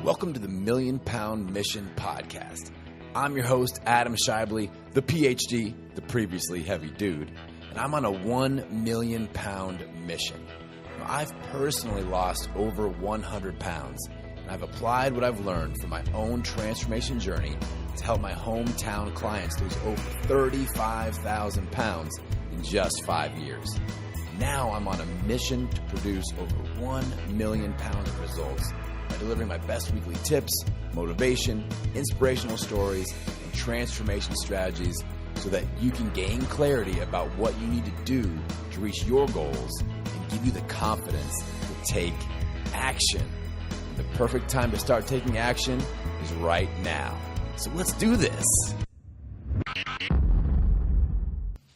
Welcome to the Million Pound Mission Podcast. I'm your host, Adam Shively, the PhD, the previously heavy dude, and I'm on a 1 million pound mission. Now, I've personally lost over 100 pounds, and I've applied what I've learned from my own transformation journey to help my hometown clients lose over 35,000 pounds in just 5 years. Now I'm on a mission to produce over 1 million pounds of results by delivering my best weekly tips, motivation, inspirational stories, and transformation strategies so that you can gain clarity about what you need to do to reach your goals and give you the confidence to take action. And the perfect time to start taking action is right now. So let's do this.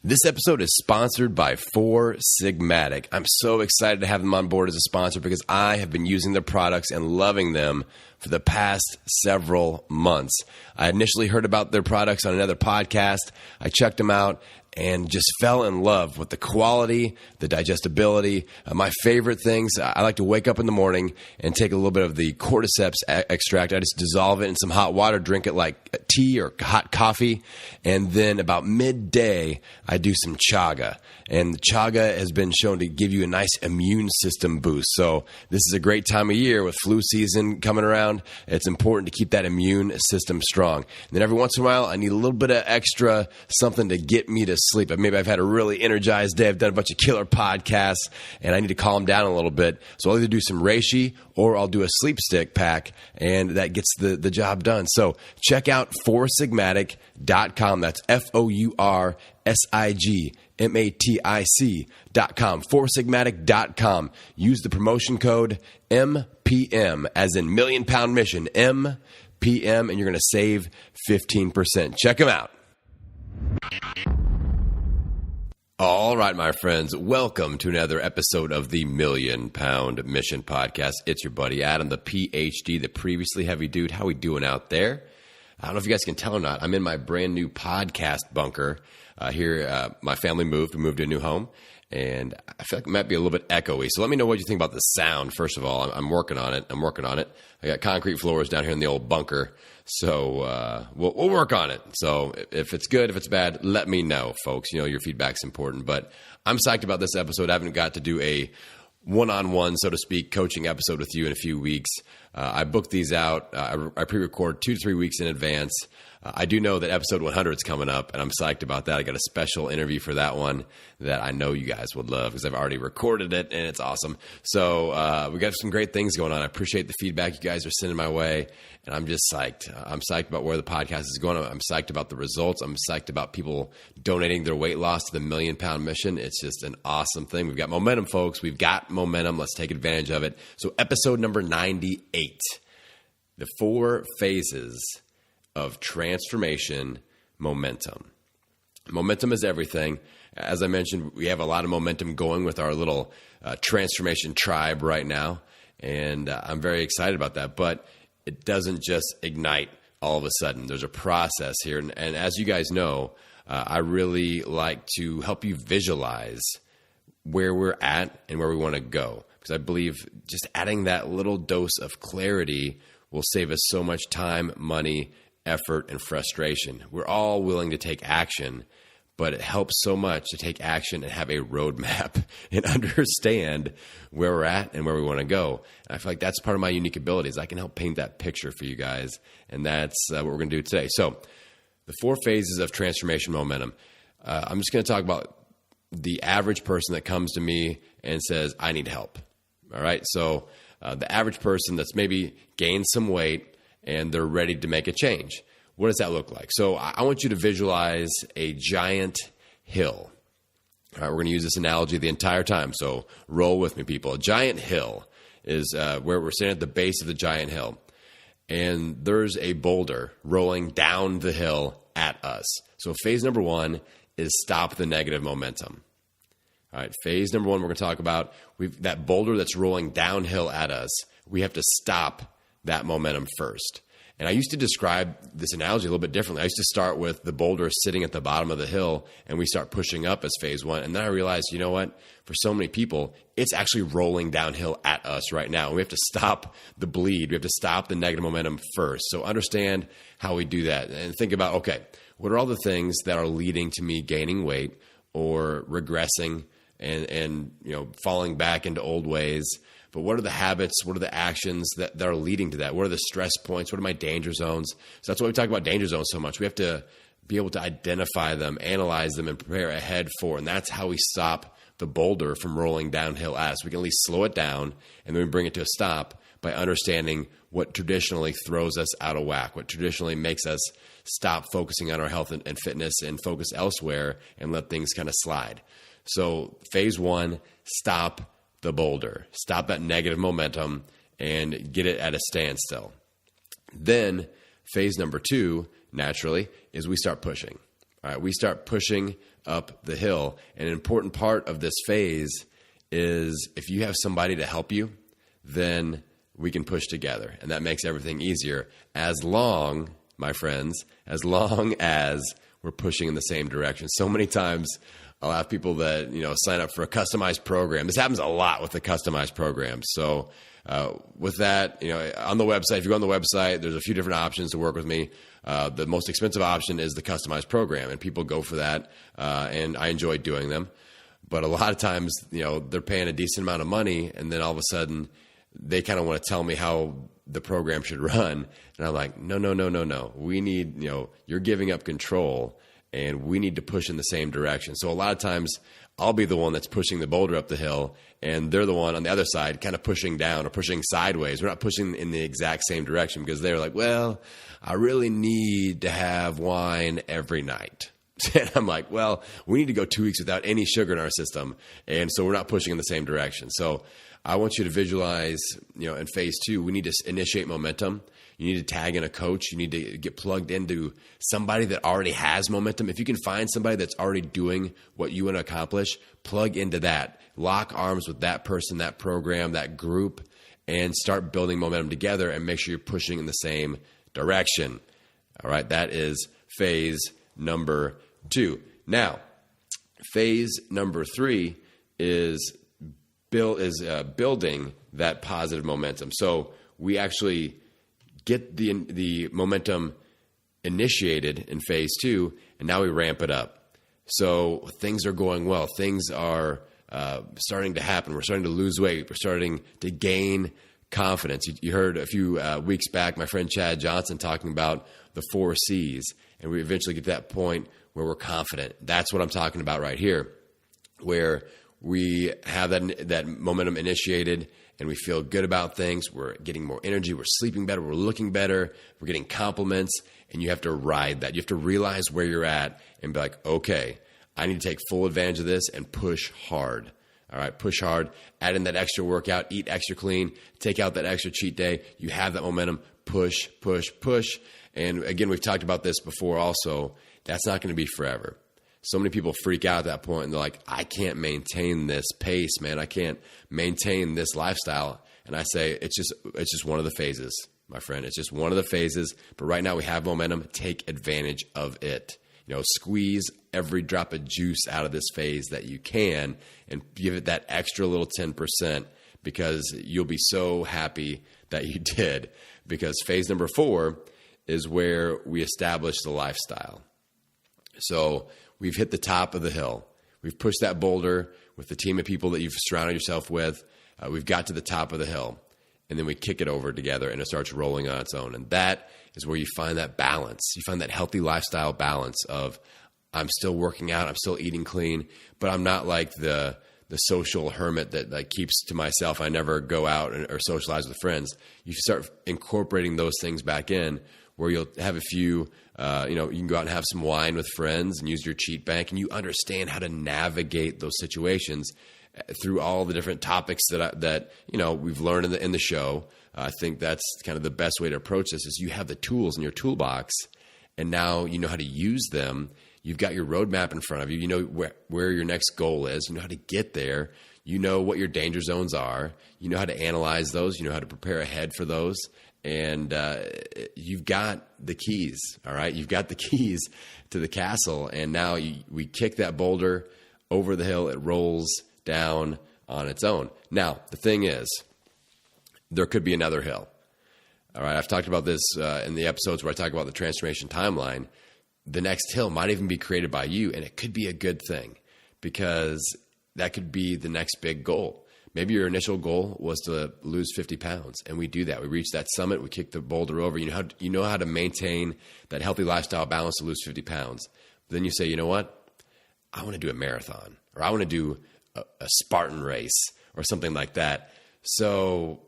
This episode is sponsored by Four Sigmatic. I'm so excited to have them on board as a sponsor because I have been using their products and loving them for the past several months. I initially heard about their products on another podcast. I checked them out and just fell in love with the quality, the digestibility. My favorite things, I like to wake up in the morning and take a little bit of the cordyceps extract. I just dissolve it in some hot water, drink it like tea or hot coffee. And then about midday, I do some chaga. And chaga has been shown to give you a nice immune system boost. So this is a great time of year with flu season coming around. It's important to keep that immune system strong. And then every once in a while, I need a little bit of extra something to get me to sleep. Maybe I've had a really energized day. I've done a bunch of killer podcasts and I need to calm down a little bit. So I'll either do some reishi or I'll do a sleep stick pack, and that gets the job done. So check out foursigmatic.com. That's FOURSIGMATIC.com. Foursigmatic.com. Use the promotion code MPM as in Million Pound Mission, MPM, and you're going to save 15%. Check them out. All right, my friends, welcome to another episode of the Million Pound Mission Podcast. It's your buddy Adam, the PhD, the previously heavy dude. How we doing out there? I don't know if you guys can tell or not. I'm in my brand new podcast bunker here. My family moved. We moved to a new home, and I feel like it might be a little bit echoey. So let me know what you think about the sound. First of all, I'm working on it. I got concrete floors down here in the old bunker. So we'll work on it. So if it's good, if it's bad, let me know, folks. You know, your feedback's important. But I'm psyched about this episode. I haven't got to do a one-on-one, so to speak, coaching episode with you in a few weeks. I booked these out. I pre-record 2 to 3 weeks in advance. I do know that episode 100 is coming up, and I'm psyched about that. I got a special interview for that one that I know you guys would love because I've already recorded it, and it's awesome. So we got some great things going on. I appreciate the feedback you guys are sending my way, and I'm just psyched. I'm psyched about where the podcast is going. I'm psyched about the results. I'm psyched about people donating their weight loss to the Million Pound Mission. It's just an awesome thing. We've got momentum, folks. We've got momentum. Let's take advantage of it. So episode number 98, the 4 phases of transformation momentum. Momentum is everything. As I mentioned, we have a lot of momentum going with our little transformation tribe right now, and I'm very excited about that. But it doesn't just ignite all of a sudden. There's a process here, and as you guys know, I really like to help you visualize where we're at and where we want to go, because I believe just adding that little dose of clarity will save us so much time, money, effort, and frustration. We're all willing to take action, but it helps so much to take action and have a roadmap and understand where we're at and where we want to go. And I feel like that's part of my unique abilities. I can help paint that picture for you guys, and that's what we're going to do today. So the 4 phases of transformation momentum. I'm just going to talk about the average person that comes to me and says, I need help. All right. So the average person that's maybe gained some weight and they're ready to make a change. What does that look like? So I want you to visualize a giant hill. All right, we're going to use this analogy the entire time, so roll with me, people. A giant hill is where we're standing at the base of the giant hill, and there's a boulder rolling down the hill at us. So phase number 1 is stop the negative momentum. All right, phase number 1 we're going to talk about, that boulder that's rolling downhill at us, we have to stop that momentum first. And I used to describe this analogy a little bit differently. I used to start with the boulder sitting at the bottom of the hill, and we start pushing up as phase one. And then I realized, you know what? For so many people, it's actually rolling downhill at us right now. We have to stop the bleed. We have to stop the negative momentum first. So understand how we do that and think about, okay, what are all the things that are leading to me gaining weight or regressing and falling back into old ways? But what are the habits? What are the actions that are leading to that? What are the stress points? What are my danger zones? So that's why we talk about danger zones so much. We have to be able to identify them, analyze them, and prepare ahead for. And that's how we stop the boulder from rolling downhill at us. We can at least slow it down, and then we bring it to a stop by understanding what traditionally throws us out of whack, what traditionally makes us stop focusing on our health and fitness and focus elsewhere and let things kind of slide. So phase one, stop the boulder, stop that negative momentum and get it at a standstill. Then phase number two, naturally, is we start pushing. All right, we start pushing up the hill. And an important part of this phase is if you have somebody to help you, then we can push together. And that makes everything easier as long, my friends, as long as we're pushing in the same direction. So many times I'll have people that, sign up for a customized program. This happens a lot with the customized programs. So with that, on the website, if you go on the website, there's a few different options to work with me. The most expensive option is the customized program, and people go for that, and I enjoy doing them. But a lot of times, they're paying a decent amount of money, and then all of a sudden they kind of want to tell me how the program should run. And I'm like, no. We need, you're giving up control, and we need to push in the same direction. So a lot of times I'll be the one that's pushing the boulder up the hill, and they're the one on the other side kind of pushing down or pushing sideways. We're not pushing in the exact same direction because they're like, well, I really need to have wine every night. And I'm like, well, we need to go 2 weeks without any sugar in our system. And so we're not pushing in the same direction. So I want you to visualize, in phase two, we need to initiate momentum. You need to tag in a coach. You need to get plugged into somebody that already has momentum. If you can find somebody that's already doing what you want to accomplish, plug into that. Lock arms with that person, that program, that group, and start building momentum together and make sure you're pushing in the same direction. All right, that is phase number two. Now, phase number three is building that positive momentum. So we actually get the momentum initiated in phase two, and now we ramp it up. So things are going well. Things are starting to happen. We're starting to lose weight. We're starting to gain confidence. You heard a few weeks back my friend Chad Johnson talking about the 4 C's, and we eventually get to that point where we're confident. That's what I'm talking about right here, where we have that momentum initiated and we feel good about things. We're getting more energy. We're sleeping better. We're looking better. We're getting compliments, and you have to ride that. You have to realize where you're at and be like, okay, I need to take full advantage of this and push hard. All right, push hard, add in that extra workout, eat extra clean, take out that extra cheat day. You have that momentum, push, push, push. And again, we've talked about this before also. That's not going to be forever. So many people freak out at that point and they're like, I can't maintain this pace, man. I can't maintain this lifestyle. And I say, it's just one of the phases, my friend. It's just one of the phases. But right now we have momentum. Take advantage of it. Squeeze every drop of juice out of this phase that you can and give it that extra little 10% because you'll be so happy that you did. Because phase number 4 is where we establish the lifestyle. So we've hit the top of the hill. We've pushed that boulder with the team of people that you've surrounded yourself with. We've got to the top of the hill. And then we kick it over together and it starts rolling on its own. And that is where you find that balance. You find that healthy lifestyle balance of I'm still working out, I'm still eating clean, but I'm not like the social hermit that keeps to myself. I never go out or socialize with friends. You start incorporating those things back in where you'll have a few, you can go out and have some wine with friends and use your cheat bank, and you understand how to navigate those situations through all the different topics that we've learned in the show. I think that's kind of the best way to approach this is you have the tools in your toolbox, and now you know how to use them. You've got your roadmap in front of you. You know where your next goal is. You know how to get there. You know what your danger zones are. You know how to analyze those. You know how to prepare ahead for those. And you've got the keys, all right? You've got the keys to the castle. And now we kick that boulder over the hill. It rolls down on its own. Now, the thing is, there could be another hill. All right, I've talked about this in the episodes where I talk about the transformation timeline. The next hill might even be created by you, and it could be a good thing because that could be the next big goal. Maybe your initial goal was to lose 50 pounds, and we do that. We reach that summit. We kick the boulder over. You know how to maintain that healthy lifestyle balance to lose 50 pounds. But then you say, you know what? I want to do a marathon, or I want to do a Spartan race or something like that. So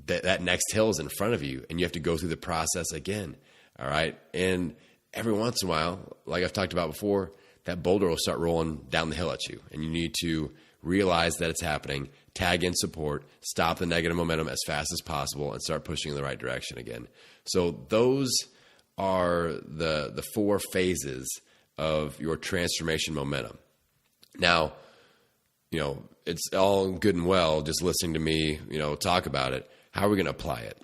that next hill is in front of you, and you have to go through the process again. All right. And every once in a while, like I've talked about before, that boulder will start rolling down the hill at you, and you need to realize that it's happening, tag in support, stop the negative momentum as fast as possible, and start pushing in the right direction again. So those are the 4 phases of your transformation momentum. Now, it's all good and well just listening to me, talk about it. How are we going to apply it?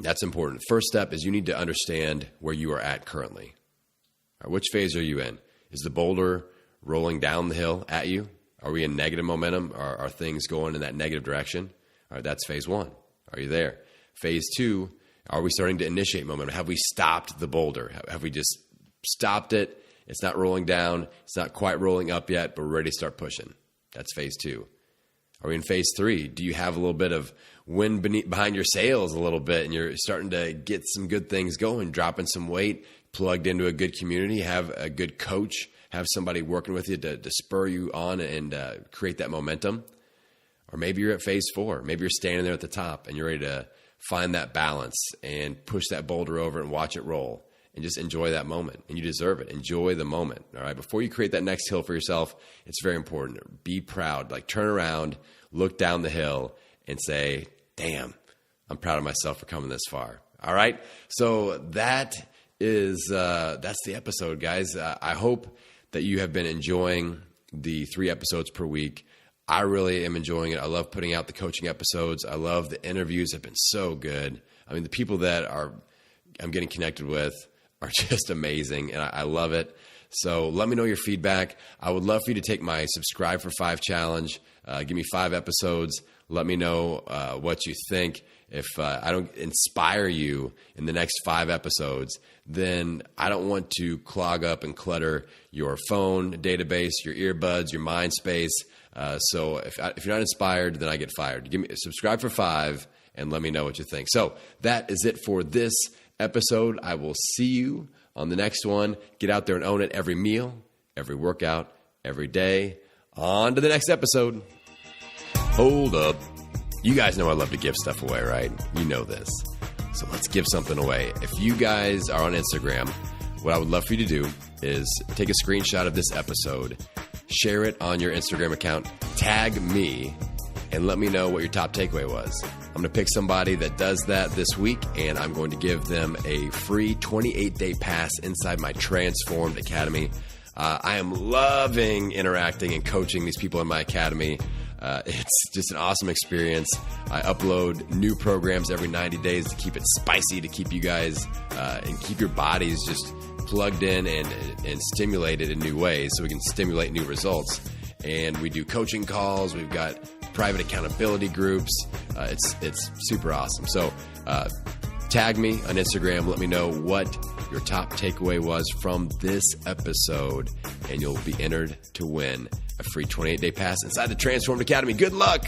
That's important. First step is you need to understand where you are at currently. All right, which phase are you in? Is the boulder rolling down the hill at you? Are we in negative momentum? Are things going in that negative direction? All right, that's phase 1. Are you there? Phase 2, are we starting to initiate momentum? Have we stopped the boulder? Have we just stopped it? It's not rolling down. It's not quite rolling up yet, but we're ready to start pushing. That's phase 2. Are we in phase 3? Do you have a little bit of wind behind your sails a little bit, and you're starting to get some good things going, dropping some weight, plugged into a good community, have a good coach, have somebody working with you to spur you on and create that momentum? Or maybe you're at phase 4. Maybe you're standing there at the top and you're ready to find that balance and push that boulder over and watch it roll and just enjoy that moment. And you deserve it. Enjoy the moment. All right. Before you create that next hill for yourself, it's very important. Be proud. Like, turn around, look down the hill and say, damn, I'm proud of myself for coming this far. All right. So that's the episode, guys. I hope that you have been enjoying the 3 episodes per week. I really am enjoying it. I love putting out the coaching episodes. I love the interviews. Have been so good. I mean, the people that I'm getting connected with are just amazing, and I love it. So let me know your feedback. I would love for you to take my Subscribe for 5 challenge. Give me 5 episodes. Let me know what you think. If I don't inspire you in the next 5 episodes, then I don't want to clog up and clutter your phone database, your earbuds, your mind space. So if you're not inspired, then I get fired. Subscribe for 5 and let me know what you think. So that is it for this episode. I will see you on the next one. Get out there and own it every meal, every workout, every day. On to the next episode. Hold up. You guys know I love to give stuff away, right? You know this. So let's give something away. If you guys are on Instagram, what I would love for you to do is take a screenshot of this episode, share it on your Instagram account, tag me, and let me know what your top takeaway was. I'm going to pick somebody that does that this week, and I'm going to give them a free 28-day pass inside my Transformed Academy. I am loving interacting and coaching these people in my academy. It's just an awesome experience. I upload new programs every 90 days to keep it spicy, to keep you guys and keep your bodies just plugged in and stimulated in new ways so we can stimulate new results. And we do coaching calls. We've got private accountability groups. It's super awesome. So tag me on Instagram. Let me know what your top takeaway was from this episode, and you'll be entered to win a free 28-day pass inside the Transformed Academy. Good luck.